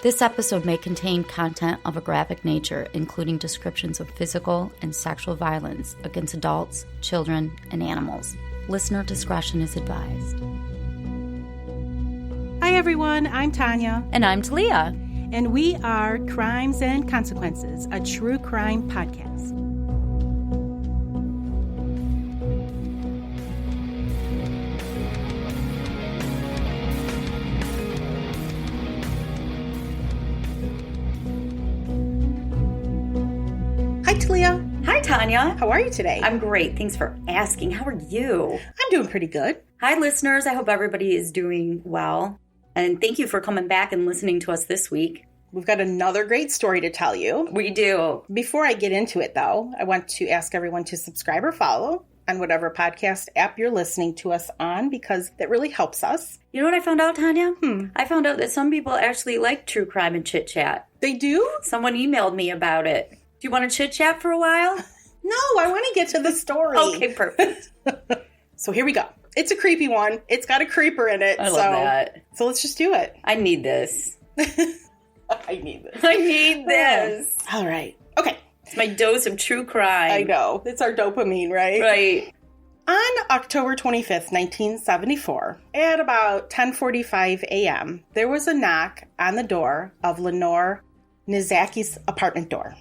This episode may contain content of a graphic nature, including descriptions of physical and sexual violence against adults, children, and animals. Listener discretion is advised. Hi everyone, I'm Tanya. And I'm Talia. And we are Crimes and Consequences, a true crime podcast. Hi Talia. Hi Tanya. How are you today? I'm great. Thanks for asking. How are you? I'm doing pretty good. Hi listeners. I hope everybody is doing well. And thank you for coming back and listening to us this week. We've got another great story to tell you. We do. Before I get into it, though, I want to ask everyone to subscribe or follow on whatever podcast app you're listening to us on, because that really helps us. You know what I found out, Tanya? I found out that some people actually like true crime and chit-chat. They do? Someone emailed me about it. Do you want to chit-chat for a while? No, I want to get to the story. Okay, perfect. So here we go. It's a creepy one. It's got a creeper in it. I love that. So let's just do it. I need this. I need this. I need this. All right. Okay. It's my dose of true crime. I know. It's our dopamine, right? Right. On October 25th, 1974, at about 10:45 a.m., there was a knock on the door of Lenore Nizaki's apartment door.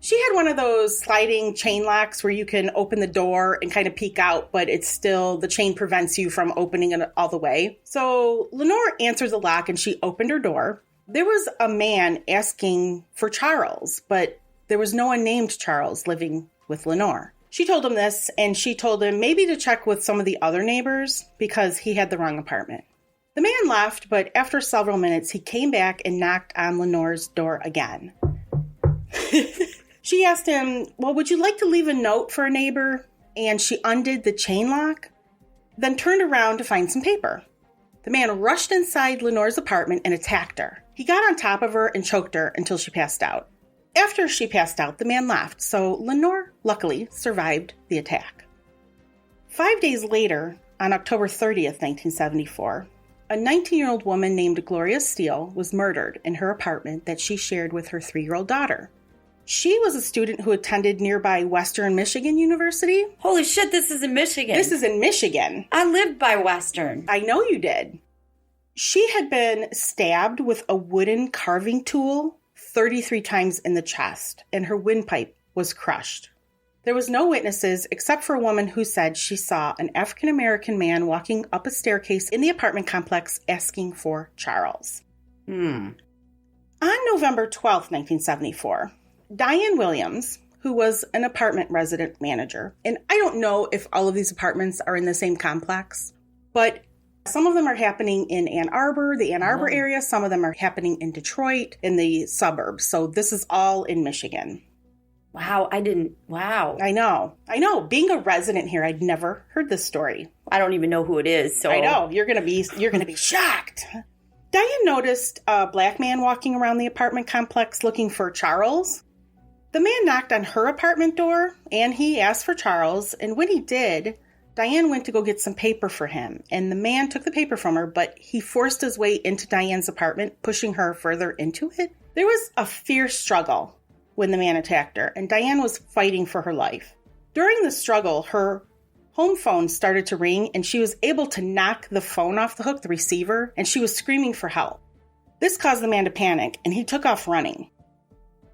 She had one of those sliding chain locks where you can open the door and kind of peek out, but it's still, the chain prevents you from opening it all the way. So Lenore answered the lock and she opened her door. There was a man asking for Charles, but there was no one named Charles living with Lenore. She told him this, and she told him maybe to check with some of the other neighbors because he had the wrong apartment. The man left, but after several minutes, he came back and knocked on Lenore's door again. She asked him, well, would you like to leave a note for a neighbor? And she undid the chain lock, then turned around to find some paper. The man rushed inside Lenore's apartment and attacked her. He got on top of her and choked her until she passed out. After she passed out, the man left, so Lenore, luckily, survived the attack. 5 days later, on October 30th, 1974, a 19-year-old woman named Gloria Steele was murdered in her apartment that she shared with her 3-year-old daughter. She was a student who attended nearby Western Michigan University. Holy shit, this is in Michigan. This is in Michigan. I lived by Western. I know you did. She had been stabbed with a wooden carving tool 33 times in the chest, and her windpipe was crushed. There was no witnesses except for a woman who said she saw an African-American man walking up a staircase in the apartment complex asking for Charles. On November 12th, 1974, Diane Williams, who was an apartment resident manager, and I don't know if all of these apartments are in the same complex, but some of them are happening in Ann Arbor, the Ann Arbor area. Some of them are happening in Detroit, in the suburbs. So this is all in Michigan. Wow, wow. I know. Being a resident here, I'd never heard this story. I don't even know who it is. So I know. You're gonna be shocked. Diane noticed a black man walking around the apartment complex looking for Charles. The man knocked on her apartment door, and he asked for Charles, and when he did, Diane went to go get some paper for him, and the man took the paper from her, but he forced his way into Diane's apartment, pushing her further into it. There was a fierce struggle when the man attacked her, and Diane was fighting for her life. During the struggle, her home phone started to ring, and she was able to knock the phone off the hook, the receiver, and she was screaming for help. This caused the man to panic, and he took off running.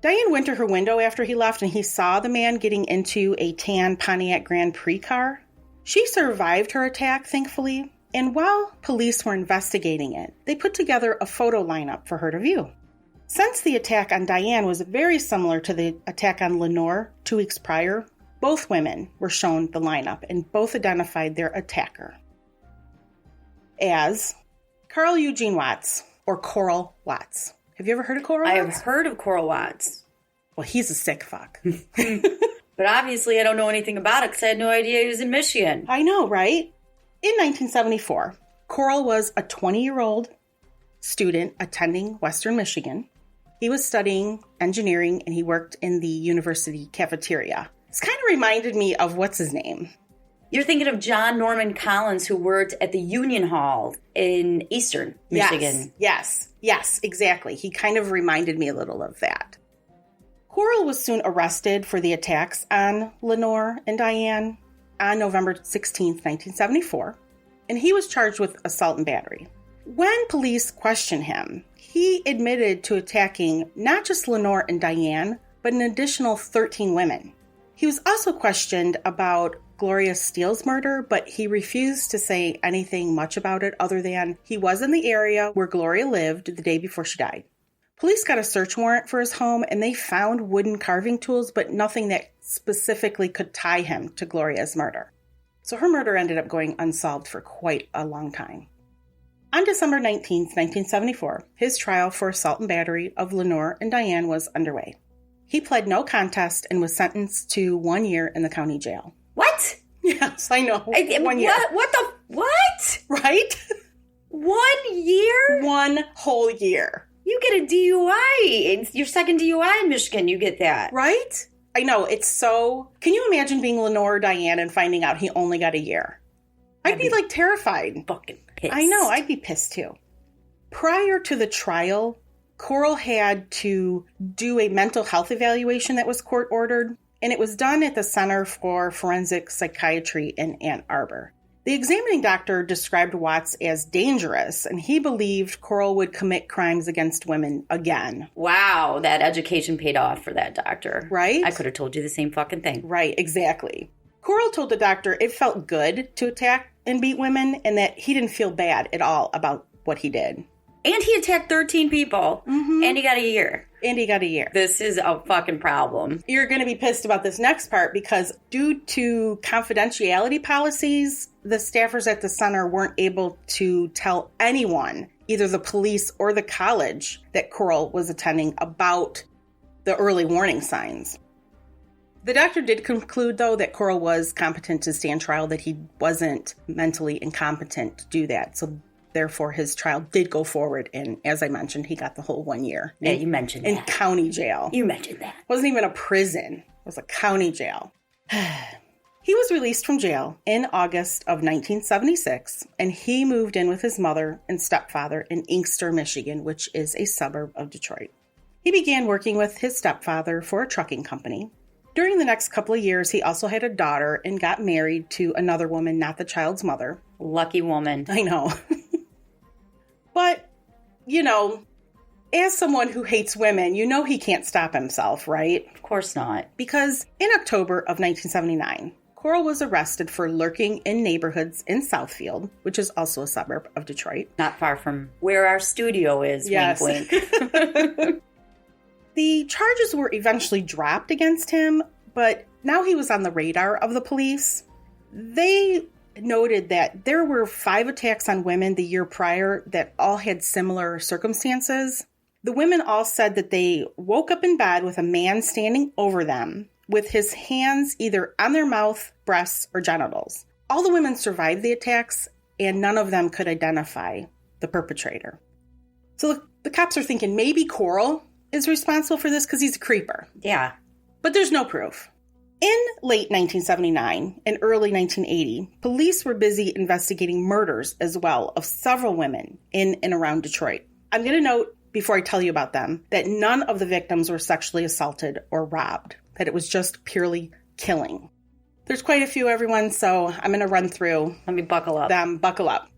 Diane went to her window after he left, and he saw the man getting into a tan Pontiac Grand Prix car. She survived her attack, thankfully, and while police were investigating it, they put together a photo lineup for her to view. Since the attack on Diane was very similar to the attack on Lenore 2 weeks prior, both women were shown the lineup and both identified their attacker as Carl Eugene Watts, or Coral Watts. Have you ever heard of Coral Watts? I have heard of Coral Watts. Well, he's a sick fuck. But obviously I don't know anything about it because I had no idea he was in Michigan. I know, right? In 1974, Coral was a 20-year-old student attending Western Michigan. He was studying engineering and he worked in the university cafeteria. This kind of reminded me of what's his name? You're thinking of John Norman Collins, who worked at the Union Hall in Eastern Michigan. Yes, exactly. He kind of reminded me a little of that. Coral was soon arrested for the attacks on Lenore and Diane on November 16, 1974, and he was charged with assault and battery. When police questioned him, he admitted to attacking not just Lenore and Diane, but an additional 13 women. He was also questioned about Gloria Steele's murder, but he refused to say anything much about it other than he was in the area where Gloria lived the day before she died. Police got a search warrant for his home, and they found wooden carving tools, but nothing that specifically could tie him to Gloria's murder. So her murder ended up going unsolved for quite a long time. On December 19, 1974, his trial for assault and battery of Lenore and Diane was underway. He pled no contest and was sentenced to 1 year in the county jail. What? Yes, I know. 1 year. What? Right? 1 year? 1 whole year. You get a DUI. It's your second DUI in Michigan. You get that. Right? I know. It's so... Can you imagine being Lenore or Diane and finding out he only got a year? I'd be like terrified. Fucking pissed. I know. I'd be pissed too. Prior to the trial, Coral had to do a mental health evaluation that was court ordered, and it was done at the Center for Forensic Psychiatry in Ann Arbor. The examining doctor described Watts as dangerous, and he believed Coral would commit crimes against women again. Wow, that education paid off for that doctor. Right? I could have told you the same fucking thing. Right, exactly. Coral told the doctor it felt good to attack and beat women, and that he didn't feel bad at all about what he did. And he attacked 13 people, and he got a year. This is a fucking problem. You're going to be pissed about this next part because due to confidentiality policies, the staffers at the center weren't able to tell anyone, either the police or the college, that Coral was attending about the early warning signs. The doctor did conclude, though, that Coral was competent to stand trial, that he wasn't mentally incompetent to do that. So therefore, his trial did go forward, and as I mentioned, he got the whole 1 year. Yeah, you mentioned that. In county jail. You mentioned that. It wasn't even a prison. It was a county jail. He was released from jail in August of 1976, and he moved in with his mother and stepfather in Inkster, Michigan, which is a suburb of Detroit. He began working with his stepfather for a trucking company. During the next couple of years, he also had a daughter and got married to another woman, not the child's mother. Lucky woman. I know. But, you know, as someone who hates women, you know he can't stop himself, right? Of course not. Because in October of 1979, Coral was arrested for lurking in neighborhoods in Southfield, which is also a suburb of Detroit. Not far from where our studio is, yes. Wink, wink. The charges were eventually dropped against him, but now he was on the radar of the police. They noted that there were 5 attacks on women the year prior that all had similar circumstances. The women all said that they woke up in bed with a man standing over them with his hands either on their mouth, breasts, or genitals. All the women survived the attacks, and none of them could identify the perpetrator. So the cops are thinking maybe Coral is responsible for this because he's a creeper. Yeah. But there's no proof. In late 1979 and early 1980, police were busy investigating murders as well of several women in and around Detroit. I'm going to note, before I tell you about them, that none of the victims were sexually assaulted or robbed, that it was just purely killing. There's quite a few, everyone, so I'm going to run through. Let me buckle up. Buckle up.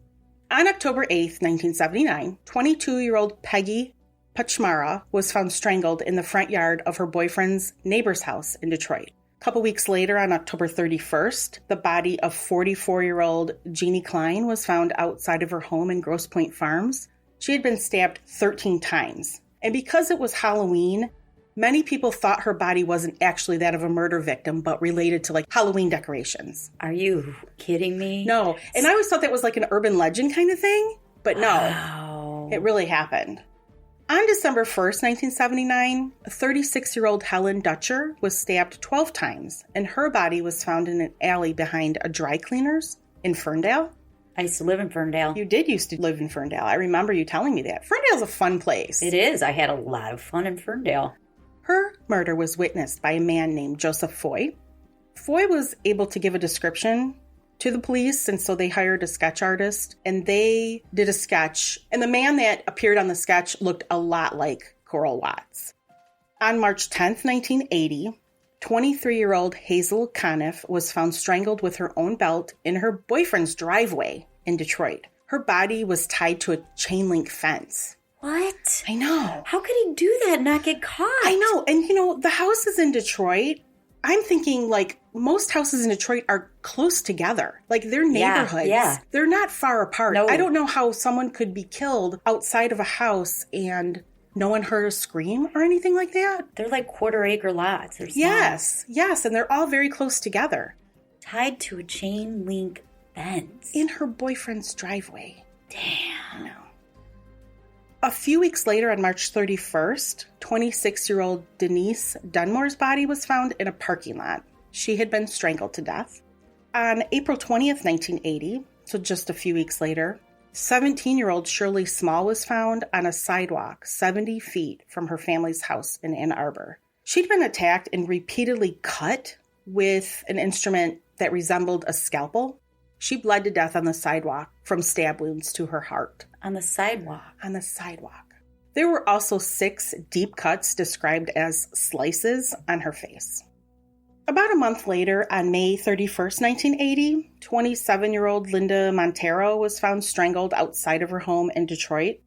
On October 8th, 1979, 22-year-old Peggy Pachmara was found strangled in the front yard of her boyfriend's neighbor's house in Detroit. A couple weeks later, on October 31st, the body of 44-year-old Jeannie Klein was found outside of her home in Grosse Pointe Farms. She had been stabbed 13 times. And because it was Halloween, many people thought her body wasn't actually that of a murder victim, but related to, like, Halloween decorations. Are you kidding me? No. And I always thought that was like an urban legend kind of thing. But no, wow. It really happened. On December 1st, 1979, 36-year-old Helen Dutcher was stabbed 12 times, and her body was found in an alley behind a dry cleaner's in Ferndale. I used to live in Ferndale. You did used to live in Ferndale. I remember you telling me that. Ferndale's a fun place. It is. I had a lot of fun in Ferndale. Her murder was witnessed by a man named Joseph Foy. Foy was able to give a description to the police, and so they hired a sketch artist, and they did a sketch, and the man that appeared on the sketch looked a lot like Coral Watts. On March 10th, 1980, 23-year-old Hazel Conniff was found strangled with her own belt in her boyfriend's driveway in Detroit. Her body was tied to a chain link fence. What? I know. How could he do that and not get caught? I know. And, the houses in Detroit, I'm thinking, most houses in Detroit are close together. They're neighborhoods. Yeah. They're not far apart. No. I don't know how someone could be killed outside of a house and no one heard a scream or anything like that. They're like quarter-acre lots. They're small. Yes, and they're all very close together. Tied to a chain link fence. In her boyfriend's driveway. Damn. I know. A few weeks later, on March 31st, 26-year-old Denise Dunmore's body was found in a parking lot. She had been strangled to death. On April 20th, 1980, so just a few weeks later, 17-year-old Shirley Small was found on a sidewalk 70 feet from her family's house in Ann Arbor. She'd been attacked and repeatedly cut with an instrument that resembled a scalpel. She bled to death on the sidewalk from stab wounds to her heart. On the sidewalk? On the sidewalk. There were also 6 deep cuts described as slices on her face. About a month later, on May 31st, 1980, 27-year-old Linda Montero was found strangled outside of her home in Detroit.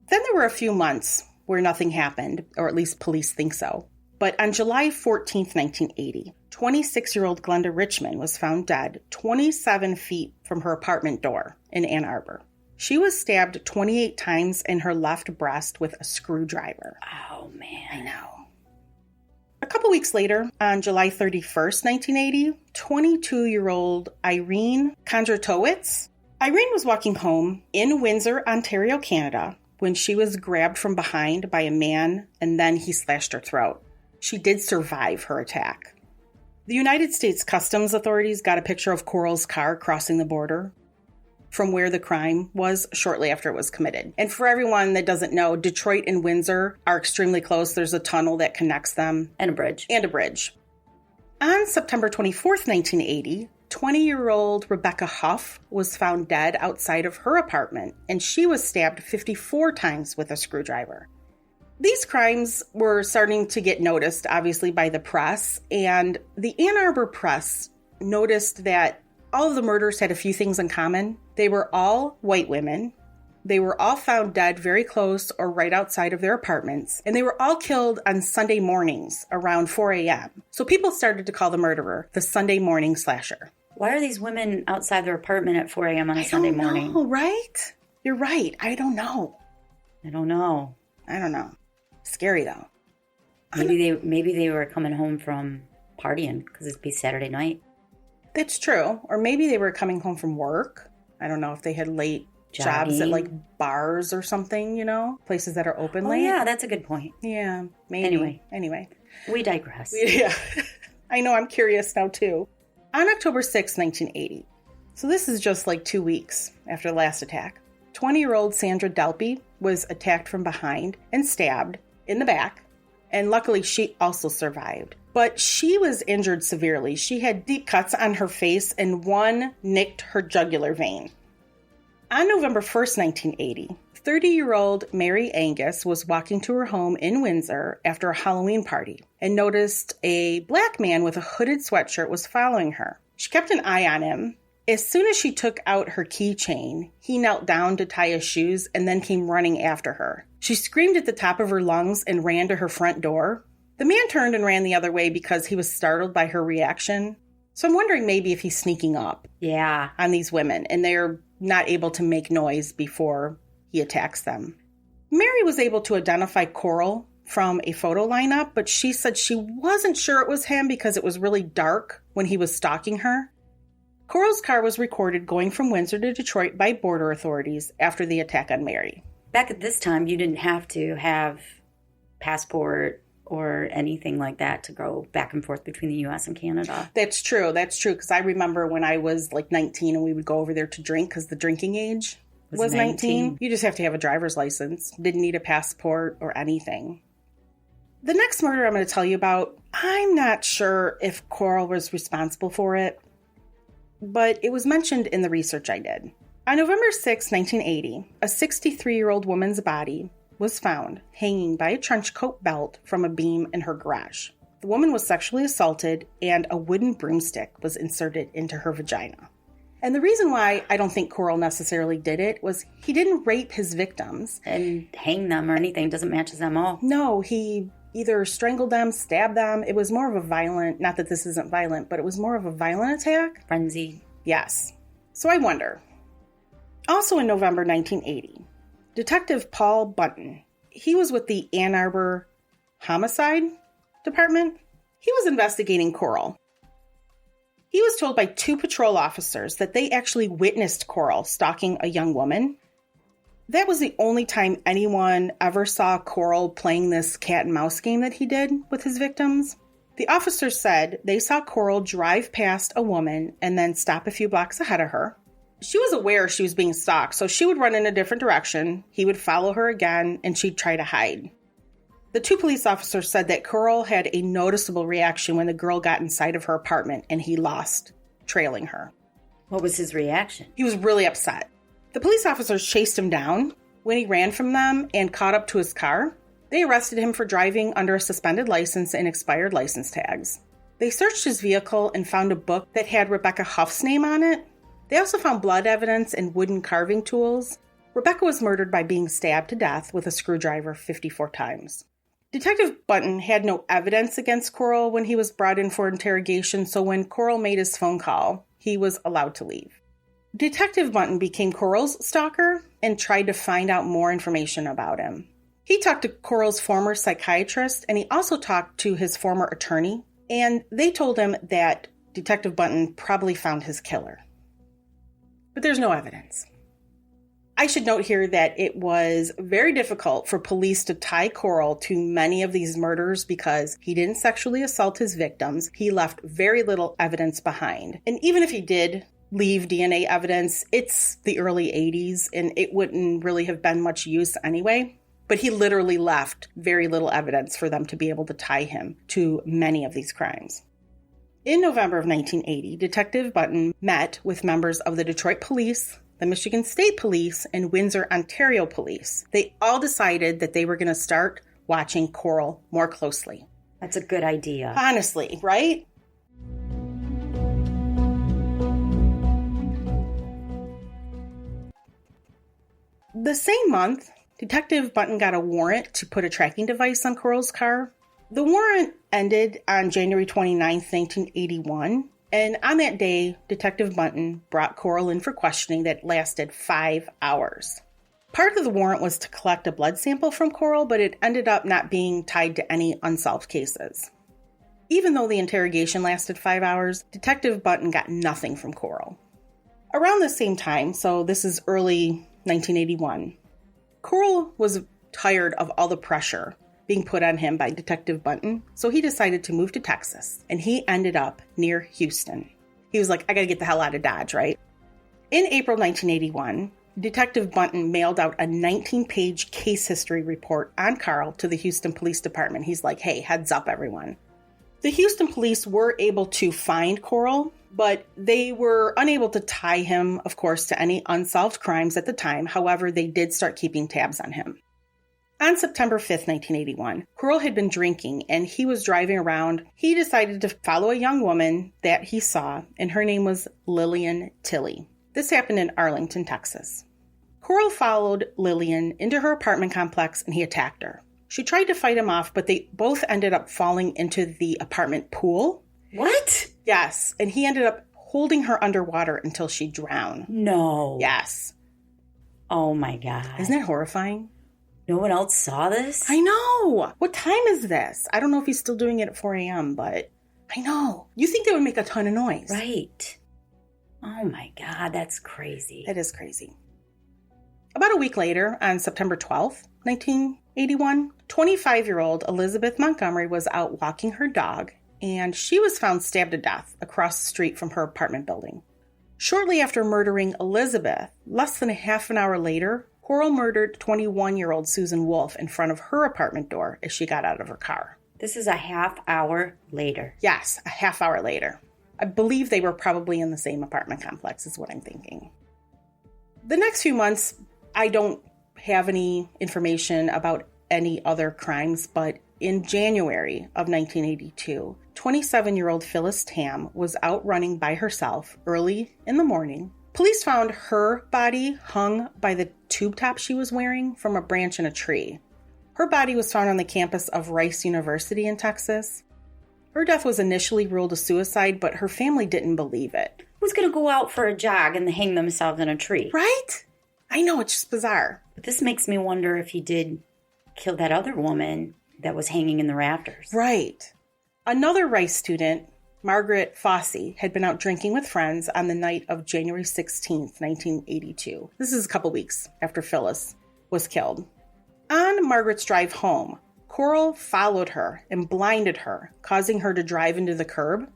Then there were a few months where nothing happened, or at least police think so. But on July 14th, 1980, 26-year-old Glenda Richmond was found dead 27 feet from her apartment door in Ann Arbor. She was stabbed 28 times in her left breast with a screwdriver. Oh, man. I know. A couple weeks later, on July 31st, 1980, 22-year-old Irene Kondratowicz. Irene was walking home in Windsor, Ontario, Canada, when she was grabbed from behind by a man, and then he slashed her throat. She did survive her attack. The United States Customs authorities got a picture of Coral's car crossing the border from where the crime was shortly after it was committed. And for everyone that doesn't know, Detroit and Windsor are extremely close. There's a tunnel that connects them. And a bridge. On September 24th, 1980, 20-year-old Rebecca Huff was found dead outside of her apartment, and she was stabbed 54 times with a screwdriver. These crimes were starting to get noticed, obviously, by the press, and the Ann Arbor press noticed that all of the murders had a few things in common. They were all white women. They were all found dead very close or right outside of their apartments, and they were all killed on Sunday mornings around 4 a.m. So people started to call the murderer the Sunday morning slasher. Why are these women outside their apartment at 4 a.m. on a Sunday morning? I don't know, right? You're right. I don't know. Scary, though. Maybe they were coming home from partying because it'd be Saturday night. That's true. Or maybe they were coming home from work. I don't know if they had late jobs at bars or something, places that are open late. Yeah, that's a good point. Yeah, maybe. Anyway. We digress. Yeah. I know, I'm curious now too. On October 6, 1980, so this is just 2 weeks after the last attack, 20-year-old Sandra Delpy was attacked from behind and stabbed in the back, and luckily she also survived. But she was injured severely. She had deep cuts on her face, and one nicked her jugular vein. On November 1st, 1980, 30-year-old Mary Angus was walking to her home in Windsor after a Halloween party and noticed a black man with a hooded sweatshirt was following her. She kept an eye on him. As soon as she took out her keychain, he knelt down to tie his shoes and then came running after her. She screamed at the top of her lungs and ran to her front door. The man turned and ran the other way because he was startled by her reaction. So I'm wondering maybe if he's sneaking up on these women and they're not able to make noise before he attacks them. Mary was able to identify Coral from a photo lineup, but she said she wasn't sure it was him because it was really dark when he was stalking her. Coral's car was recorded going from Windsor to Detroit by border authorities after the attack on Mary. Back at this time, you didn't have to have passport or anything like that to go back and forth between the U.S. and Canada. That's true, because I remember when I was 19 and we would go over there to drink because the drinking age was 19. You just have to have a driver's license. Didn't need a passport or anything. The next murder I'm going to tell you about, I'm not sure if Coral was responsible for it. but it was mentioned in the research I did. On November 6, 1980, a 63-year-old woman's body was found hanging by a trench coat belt from a beam in her garage. The woman was sexually assaulted, and a wooden broomstick was inserted into her vagina. And the reason why I don't think Coral necessarily did it was he didn't rape his victims. And hang them or anything, doesn't match his MO. No, he either strangled them, stabbed them. It was more of a violent, not that this isn't violent, but it was more of a violent attack. Frenzy. Yes. So I wonder. Also in November 1980, Detective Paul Bunton, he was with the Ann Arbor Homicide Department. He was investigating Coral. He was told by 2 patrol officers that they actually witnessed Coral stalking a young woman. That was the only time anyone ever saw Coral playing this cat and mouse game that he did with his victims. The officers said they saw Coral drive past a woman and then stop a few blocks ahead of her. She was aware she was being stalked, so she would run in a different direction. He would follow her again, and she'd try to hide. The 2 police officers said that Coral had a noticeable reaction when the girl got inside of her apartment and he lost trailing her. What was his reaction? He was really upset. The police officers chased him down. When he ran from them and caught up to his car, they arrested him for driving under a suspended license and expired license tags. They searched his vehicle and found a book that had Rebecca Huff's name on it. They also found blood evidence and wooden carving tools. Rebecca was murdered by being stabbed to death with a screwdriver 54 times. Detective Bunton had no evidence against Coral when he was brought in for interrogation, so when Coral made his phone call, he was allowed to leave. Detective Bunton became Coral's stalker and tried to find out more information about him. He talked to Coral's former psychiatrist, and he also talked to his former attorney, and they told him that Detective Bunton probably found his killer. But there's no evidence. I should note here that it was very difficult for police to tie Coral to many of these murders because he didn't sexually assault his victims. He left very little evidence behind. And even if he did leave DNA evidence, it's the early 80s and it wouldn't really have been much use anyway. But he literally left very little evidence for them to be able to tie him to many of these crimes. In November of 1980, Detective Bunton met with members of the Detroit Police, the Michigan State Police, and Windsor, Ontario Police. They all decided that they were going to start watching Coral more closely. That's a good idea. Honestly, right? The same month, Detective Bunton got a warrant to put a tracking device on Coral's car. The warrant ended on January 29, 1981, and on that day, Detective Bunton brought Coral in for questioning that lasted 5 hours. Part of the warrant was to collect a blood sample from Coral, but it ended up not being tied to any unsolved cases. Even though the interrogation lasted 5 hours, Detective Bunton got nothing from Coral. Around the same time, so this is early 1981, Coral was tired of all the pressure being put on him by Detective Bunton, so he decided to move to Texas, and he ended up near Houston. He was like, I gotta get the hell out of Dodge, right? In April 1981, Detective Bunton mailed out a 19-page case history report on Carl to the Houston Police Department. He's like, hey, heads up, everyone. The Houston police were able to find Coral, but they were unable to tie him, of course, to any unsolved crimes at the time. However, they did start keeping tabs on him. On September 5th, 1981, Coral had been drinking and he was driving around. He decided to follow a young woman that he saw, and her name was Lillian Tilley. This happened in Arlington, Texas. Coral followed Lillian into her apartment complex and he attacked her. She tried to fight him off, but they both ended up falling into the apartment pool. What? Yes, and he ended up holding her underwater until she drowned. No. Yes. Oh my God. Isn't that horrifying? No one else saw this? I know. What time is this? I don't know if he's still doing it at 4 a.m., but I know. You think they would make a ton of noise. Right. Oh my God, that's crazy. That is crazy. About a week later, on September 12th, 1981, 25-year-old Elizabeth Montgomery was out walking her dog, and she was found stabbed to death across the street from her apartment building. Shortly after murdering Elizabeth, less than a half an hour later, Coral murdered 21-year-old Susan Wolf in front of her apartment door as she got out of her car. This is a half hour later. Yes, a half hour later. I believe they were probably in the same apartment complex is what I'm thinking. The next few months, I don't have any information about any other crimes, but in January of 1982, 27-year-old Phyllis Tam was out running by herself early in the morning. Police found her body hung by the tube top she was wearing from a branch in a tree. Her body was found on the campus of Rice University in Texas. Her death was initially ruled a suicide, but her family didn't believe it. Who's going to go out for a jog and hang themselves in a tree? Right? I know, it's just bizarre. But this makes me wonder if he did kill that other woman that was hanging in the rafters. Right. Another Rice student, Margaret Fossey, had been out drinking with friends on the night of January 16th, 1982. This is a couple weeks after Phyllis was killed. On Margaret's drive home, Carl followed her and blinded her, causing her to drive into the curb.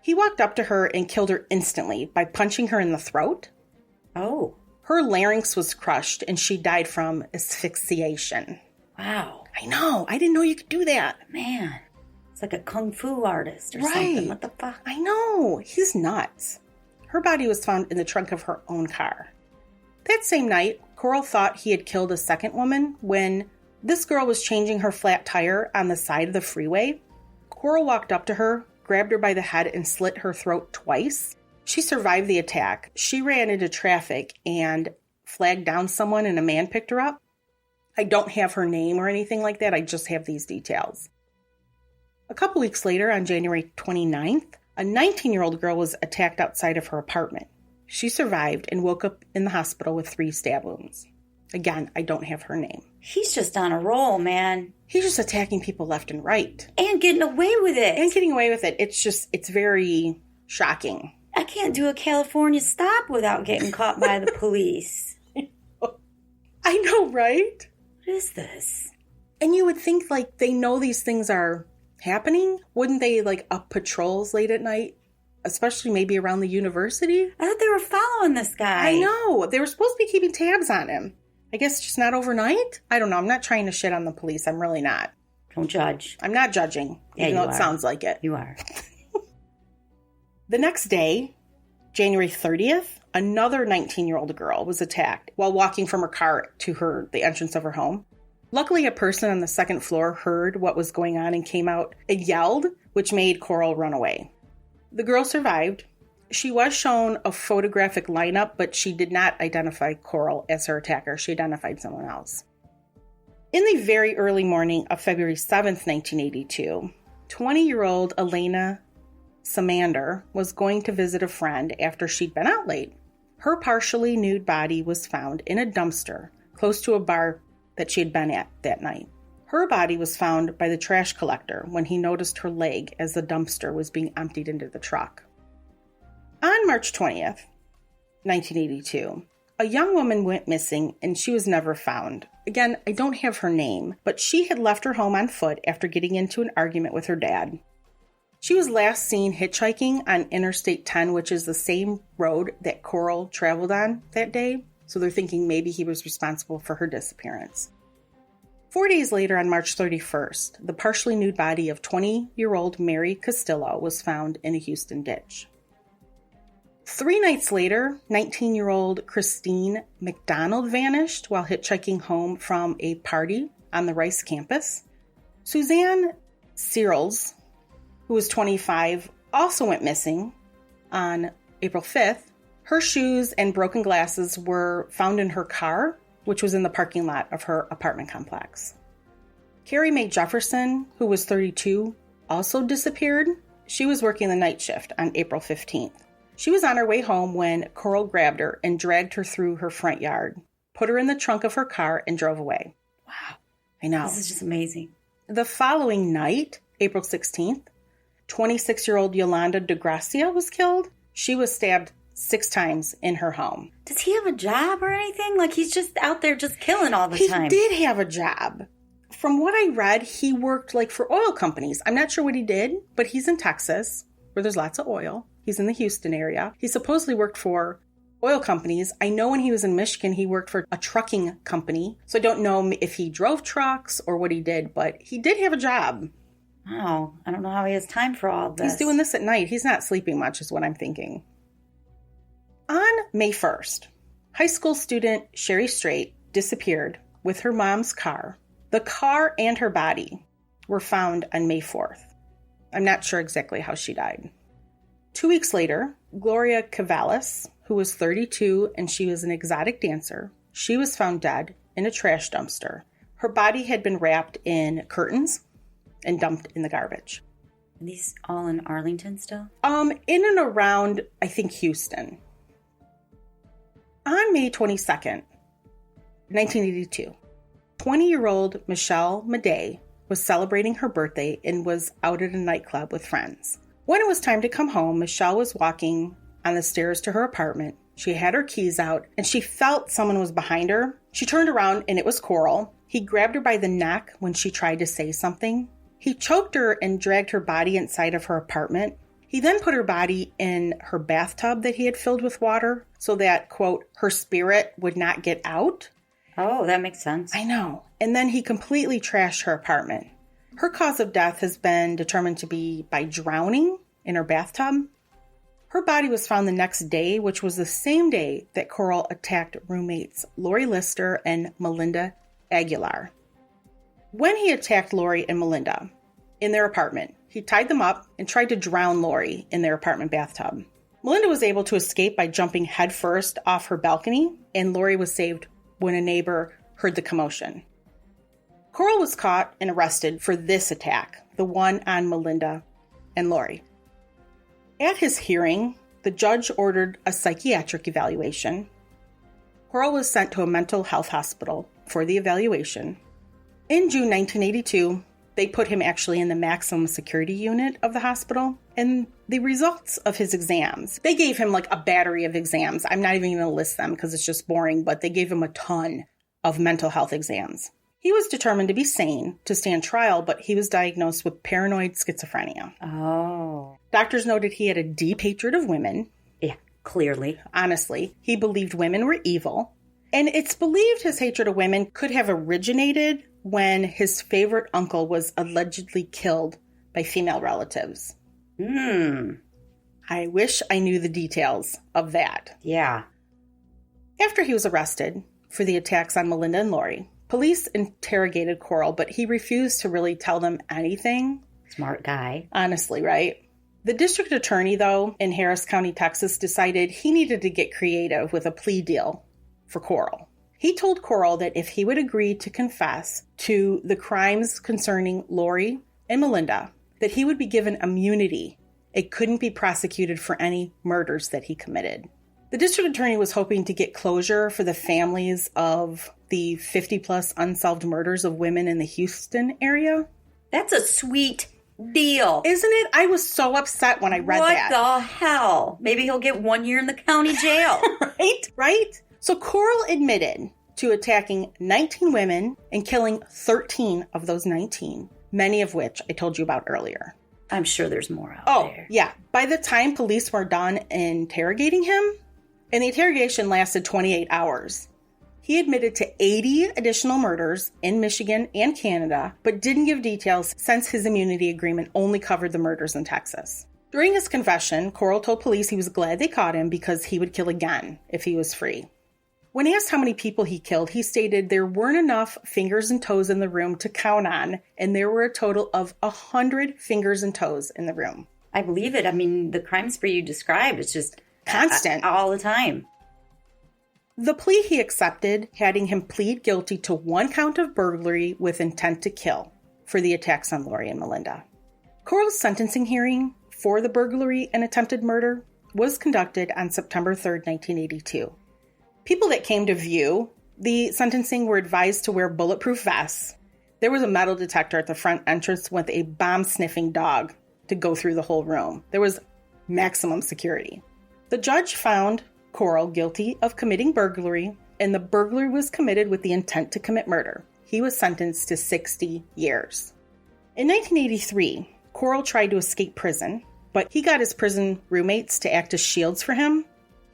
He walked up to her and killed her instantly by punching her in the throat. Oh. Her larynx was crushed and she died from asphyxiation. Wow. I know. I didn't know you could do that. Man. It's like a kung fu artist or something. What the fuck? I know. He's nuts. Her body was found in the trunk of her own car. That same night, Carl thought he had killed a second woman when this girl was changing her flat tire on the side of the freeway. Carl walked up to her, grabbed her by the head, and slit her throat twice. She survived the attack. She ran into traffic and flagged down someone, and a man picked her up. I don't have her name or anything like that. I just have these details. A couple weeks later, on January 29th, a 19-year-old girl was attacked outside of her apartment. She survived and woke up in the hospital with 3 stab wounds. Again, I don't have her name. He's just on a roll, man. He's just attacking people left and right. And getting away with it. It's very shocking. I can't do a California stop without getting caught by the police. I know, right? What is this? And you would think, like, they know these things are happening. Wouldn't they, like, up patrols late at night? Especially maybe around the university? I thought they were following this guy. I know. They were supposed to be keeping tabs on him. I guess just not overnight? I don't know. I'm not trying to shit on the police. I'm really not. Don't judge. I'm not judging, even though it sounds like it. You are. The next day, January 30th, another 19-year-old girl was attacked while walking from her car to the entrance of her home. Luckily, a person on the second floor heard what was going on and came out and yelled, which made Carl run away. The girl survived. She was shown a photographic lineup, but she did not identify Carl as her attacker. She identified someone else. In the very early morning of February 7th, 1982, 20-year-old Elena Samander was going to visit a friend after she'd been out late. Her partially nude body was found in a dumpster close to a bar that she had been at that night. Her body was found by the trash collector when he noticed her leg as the dumpster was being emptied into the truck. On March 20th, 1982, a young woman went missing and she was never found. Again, I don't have her name, but she had left her home on foot after getting into an argument with her dad. She was last seen hitchhiking on Interstate 10, which is the same road that Carl traveled on that day, so they're thinking maybe he was responsible for her disappearance. 4 days later, on March 31st, the partially nude body of 20-year-old Mary Castillo was found in a Houston ditch. 3 nights later, 19-year-old Christine McDonald vanished while hitchhiking home from a party on the Rice campus. Suzanne Searles, who was 25, also went missing on April 5th. Her shoes and broken glasses were found in her car, which was in the parking lot of her apartment complex. Carrie Mae Jefferson, who was 32, also disappeared. She was working the night shift on April 15th. She was on her way home when Carl grabbed her and dragged her through her front yard, put her in the trunk of her car, and drove away. Wow. I know. This is just amazing. The following night, April 16th, 26-year-old Yolanda DeGracia was killed. She was stabbed 6 times in her home. Does he have a job or anything? Like, he's just out there just killing all the time. He did have a job. From what I read, he worked for oil companies. I'm not sure what he did, but he's in Texas, where there's lots of oil. He's in the Houston area. He supposedly worked for oil companies. I know when he was in Michigan, he worked for a trucking company. So I don't know if he drove trucks or what he did, but he did have a job. Wow, I don't know how he has time for all this. He's doing this at night. He's not sleeping much is what I'm thinking. On May 1st, high school student Sherry Strait disappeared with her mom's car. The car and her body were found on May 4th. I'm not sure exactly how she died. 2 weeks later, Gloria Cavalis, who was 32 and she was an exotic dancer, she was found dead in a trash dumpster. Her body had been wrapped in curtains and dumped in the garbage. Are these all in Arlington still? In and around, I think, Houston. On May 22nd, 1982, 20-year-old Michelle Madej was celebrating her birthday and was out at a nightclub with friends. When it was time to come home, Michelle was walking on the stairs to her apartment. She had her keys out, and she felt someone was behind her. She turned around, and it was Carl. He grabbed her by the neck when she tried to say something. He choked her and dragged her body inside of her apartment. He then put her body in her bathtub that he had filled with water so that, quote, her spirit would not get out. Oh, that makes sense. I know. And then he completely trashed her apartment. Her cause of death has been determined to be by drowning in her bathtub. Her body was found the next day, which was the same day that Carl attacked roommates Lori Lister and Melinda Aguilar. When he attacked Lori and Melinda in their apartment, he tied them up and tried to drown Lori in their apartment bathtub. Melinda was able to escape by jumping headfirst off her balcony, and Lori was saved when a neighbor heard the commotion. Carl was caught and arrested for this attack, the one on Melinda and Lori. At his hearing, the judge ordered a psychiatric evaluation. Carl was sent to a mental health hospital for the evaluation. In June 1982, they put him actually in the maximum security unit of the hospital, and the results of his exams, they gave him like a battery of exams. I'm not even going to list them because it's just boring, but they gave him a ton of mental health exams. He was determined to be sane to stand trial, but he was diagnosed with paranoid schizophrenia. Oh. Doctors noted he had a deep hatred of women. Yeah, clearly. Honestly, he believed women were evil. And it's believed his hatred of women could have originated when his favorite uncle was allegedly killed by female relatives. I wish I knew the details of that. Yeah. After he was arrested for the attacks on Melinda and Lori, police interrogated Carl, but he refused to really tell them anything. Smart guy. Honestly, right? The district attorney, though, in Harris County, Texas, decided he needed to get creative with a plea deal for Carl. He told Carl that if he would agree to confess to the crimes concerning Lori and Melinda, that he would be given immunity. It couldn't be prosecuted for any murders that he committed. The district attorney was hoping to get closure for the families of the 50-plus unsolved murders of women in the Houston area. That's a sweet deal. Isn't it? I was so upset when I read that. What the hell? Maybe he'll get 1 year in the county jail. Right? So Carl admitted to attacking 19 women and killing 13 of those 19, many of which I told you about earlier. I'm sure there's more out there. Yeah. By the time police were done interrogating him, and the interrogation lasted 28 hours, he admitted to 80 additional murders in Michigan and Canada, but didn't give details since his immunity agreement only covered the murders in Texas. During his confession, Carl told police he was glad they caught him because he would kill again if he was free. When asked how many people he killed, he stated there weren't enough fingers and toes in the room to count on, and there were a total of 100 fingers and toes in the room. I believe it. I mean, the crime spree you described, it's just constant. All the time. The plea he accepted, having him plead guilty to 1 count of burglary with intent to kill for the attacks on Lori and Melinda. Carl's sentencing hearing for the burglary and attempted murder was conducted on September 3rd, 1982. People that came to view the sentencing were advised to wear bulletproof vests. There was a metal detector at the front entrance with a bomb-sniffing dog to go through the whole room. There was maximum security. The judge found Carl guilty of committing burglary, and the burglary was committed with the intent to commit murder. He was sentenced to 60 years. In 1983, Carl tried to escape prison, but he got his prison roommates to act as shields for him.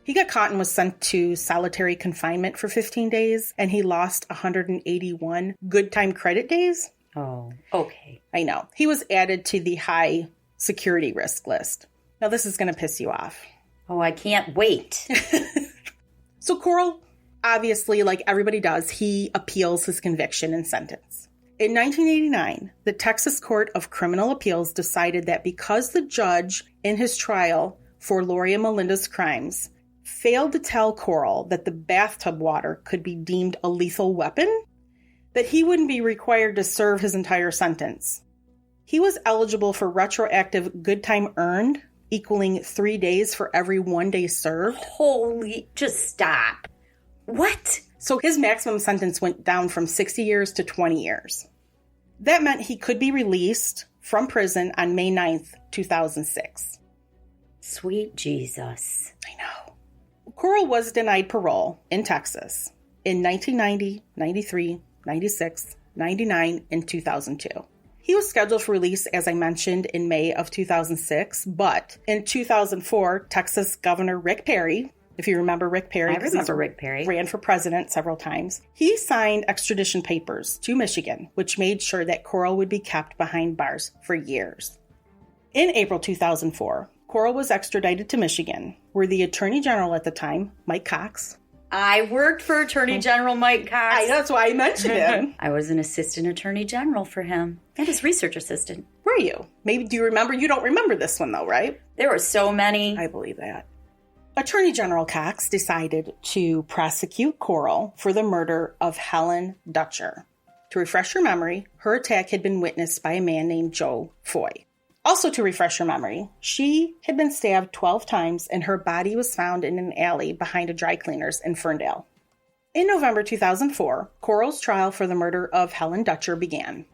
He got caught and was sent to solitary confinement for 15 days, and he lost 181 good time credit days. Oh, okay. I know. He was added to the high security risk list. Now, this is going to piss you off. Oh, I can't wait. So Coral, obviously, like everybody does, he appeals his conviction and sentence. In 1989, the Texas Court of Criminal Appeals decided that because the judge in his trial for Lori and Melinda's crimes failed to tell Coral that the bathtub water could be deemed a lethal weapon, that he wouldn't be required to serve his entire sentence. He was eligible for retroactive good time earned, equaling 3 days for every 1 day served. Holy, just stop. What? So his maximum sentence went down from 60 years to 20 years. That meant he could be released from prison on May 9th, 2006. Sweet Jesus. I know. Coral was denied parole in Texas in 1990, 93, 96, 99, and 2002. He was scheduled for release, as I mentioned, in May of 2006, but in 2004, Texas Governor Rick Perry, if you remember Rick Perry. I remember Rick Perry. Ran for president several times. He signed extradition papers to Michigan, which made sure that Coral would be kept behind bars for years. In April 2004, Coral was extradited to Michigan, where the Attorney General at the time, Mike Cox. I worked for Attorney General Mike Cox. That's why I mentioned him. I was an assistant attorney general for him and his research assistant. Were you? Maybe, do you remember? You don't remember this one, though, right? There were so many. I believe that. Attorney General Cox decided to prosecute Coral for the murder of Helen Dutcher. To refresh her memory, her attack had been witnessed by a man named Joe Foy. Also, to refresh her memory, she had been stabbed 12 times and her body was found in an alley behind a dry cleaner's in Ferndale. In November 2004, Coral's trial for the murder of Helen Dutcher began.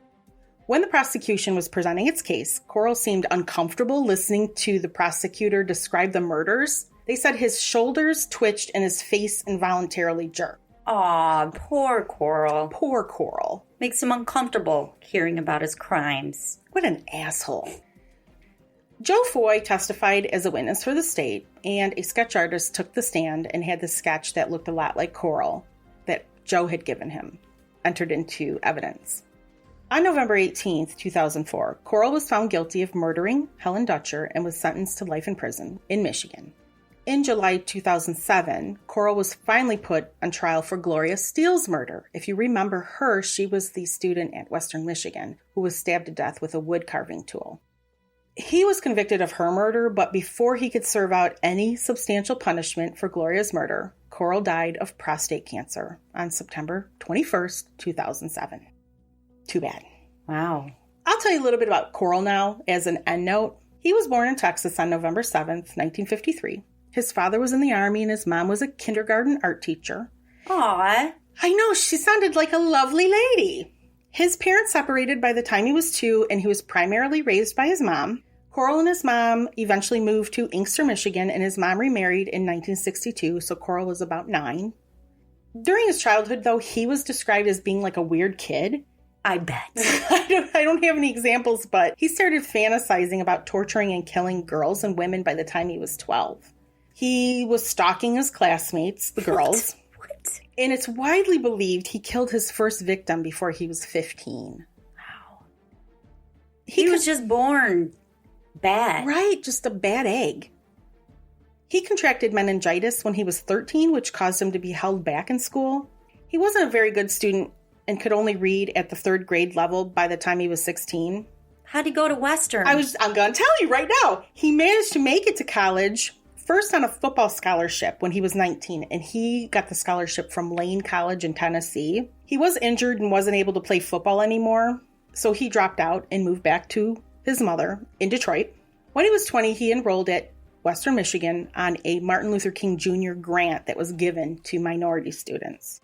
When the prosecution was presenting its case, Coral seemed uncomfortable listening to the prosecutor describe the murders. They said his shoulders twitched and his face involuntarily jerked. Aw, poor Coral. Poor Coral. Makes him uncomfortable hearing about his crimes. What an asshole. Joe Foy testified as a witness for the state, and a sketch artist took the stand and had the sketch that looked a lot like Coral that Joe had given him entered into evidence. On November 18th, 2004, Coral was found guilty of murdering Helen Dutcher and was sentenced to life in prison in Michigan. In July 2007, Coral was finally put on trial for Gloria Steele's murder. If you remember her, she was the student at Western Michigan who was stabbed to death with a wood carving tool. He was convicted of her murder, but before he could serve out any substantial punishment for Gloria's murder, Coral died of prostate cancer on September 21st, 2007. Too bad. Wow. I'll tell you a little bit about Coral now as an end note. He was born in Texas on November 7th, 1953. His father was in the Army and his mom was a kindergarten art teacher. Aw. I know, she sounded like a lovely lady. His parents separated by the time he was 2, and he was primarily raised by his mom. Coral and his mom eventually moved to Inkster, Michigan, and his mom remarried in 1962, so Coral was about 9. During his childhood, though, he was described as being like a weird kid. I bet. I don't have any examples, but he started fantasizing about torturing and killing girls and women by the time he was 12. He was stalking his classmates, the girls. What? And it's widely believed he killed his first victim before he was 15. Wow. He was just born bad. Right, just a bad egg. He contracted meningitis when he was 13, which caused him to be held back in school. He wasn't a very good student and could only read at the 3rd grade level by the time he was 16. How'd he go to Western? I'm going to tell you right now. He managed to make it to college, first on a football scholarship when he was 19, and he got the scholarship from Lane College in Tennessee. He was injured and wasn't able to play football anymore, so he dropped out and moved back to his mother in Detroit. When he was 20, he enrolled at Western Michigan on a Martin Luther King Jr. grant that was given to minority students.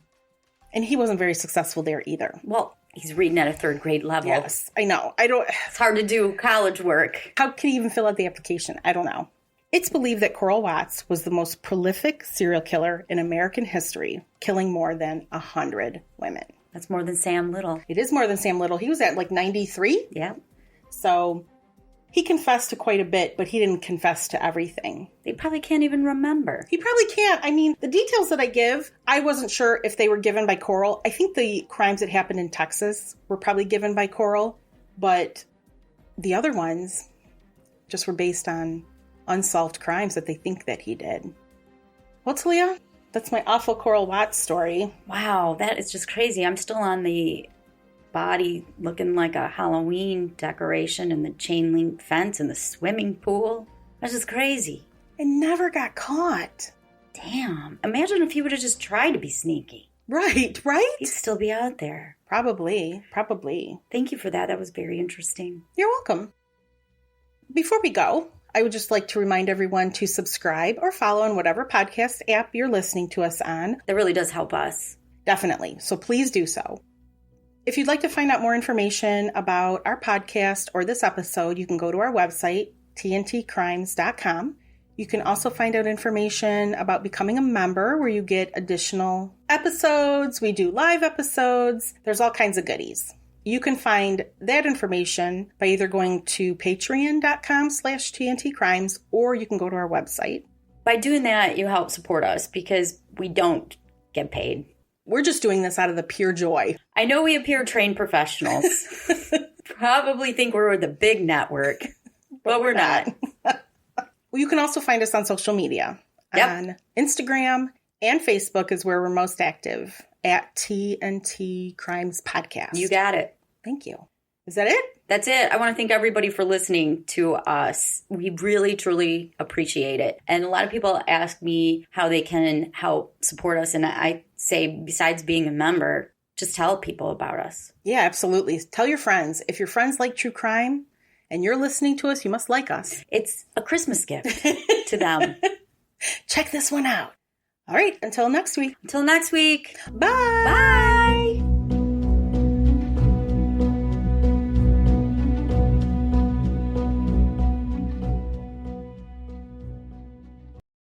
And he wasn't very successful there either. Well, he's reading at a 3rd grade level. Yes, I know. It's hard to do college work. How can he even fill out the application? I don't know. It's believed that Coral Watts was the most prolific serial killer in American history, killing more than 100 women. That's more than Sam Little. It is more than Sam Little. He was at like 93. Yeah. So He confessed to quite a bit, but he didn't confess to everything. They probably can't even remember. He probably can't. I mean, the details that I give, I wasn't sure if they were given by Coral. I think the crimes that happened in Texas were probably given by Coral, but the other ones just were based on unsolved crimes that they think that he did. Well, Talia, that's my awful Coral Watts story. Wow, that is just crazy. I'm still on the body looking like a Halloween decoration and the chain link fence and the swimming pool. That's just crazy. And never got caught. Damn. Imagine if he would have just tried to be sneaky. Right? He'd still be out there. Probably. Thank you for that. That was very interesting. You're welcome. Before we go, I would just like to remind everyone to subscribe or follow on whatever podcast app you're listening to us on. That really does help us. Definitely. So please do so. If you'd like to find out more information about our podcast or this episode, you can go to our website, tntcrimes.com. You can also find out information about becoming a member where you get additional episodes. We do live episodes. There's all kinds of goodies. You can find that information by either going to patreon.com/tntcrimes or you can go to our website. By doing that, you help support us because we don't get paid. We're just doing this out of the pure joy. I know we appear trained professionals. Probably think we're the big network, but we're not. Well, you can also find us on social media. Yep. On Instagram and Facebook is where we're most active, at TNT Crimes Podcast. You got it. Thank you. Is that it? That's it. I want to thank everybody for listening to us. We really, truly appreciate it. And a lot of people ask me how they can help support us. And I say, besides being a member, just tell people about us. Yeah, absolutely. Tell your friends. If your friends like true crime and you're listening to us, you must like us. It's a Christmas gift to them. Check this one out. All right. Until next week. Until next week. Bye. Bye.